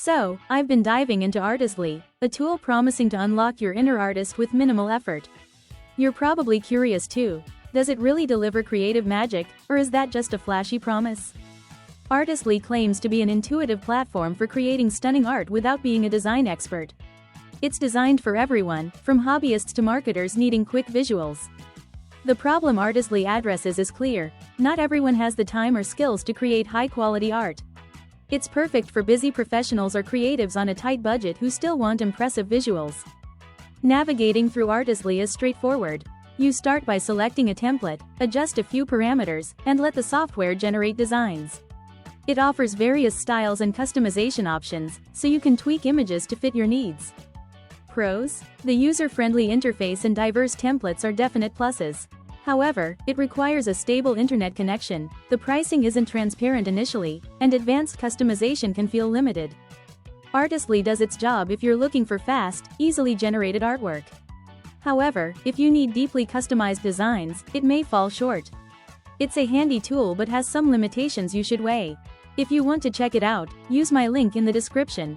So, I've been diving into Artisly, a tool promising to unlock your inner artist with minimal effort. You're probably curious too. Does it really deliver creative magic, or is that just a flashy promise? Artisly claims to be an intuitive platform for creating stunning art without being a design expert. It's designed for everyone, from hobbyists to marketers needing quick visuals. The problem Artisly addresses is clear: not everyone has the time or skills to create high-quality art. It's perfect for busy professionals or creatives on a tight budget who still want impressive visuals. Navigating through Artisly is straightforward. You start by selecting a template, adjust a few parameters, and let the software generate designs. It offers various styles and customization options, so you can tweak images to fit your needs. Pros: the user-friendly interface and diverse templates are definite pluses. However, it requires a stable internet connection, the pricing isn't transparent initially, and advanced customization can feel limited. Artisly does its job if you're looking for fast, easily generated artwork. However, if you need deeply customized designs, it may fall short. It's a handy tool but has some limitations you should weigh. If you want to check it out, use my link in the description.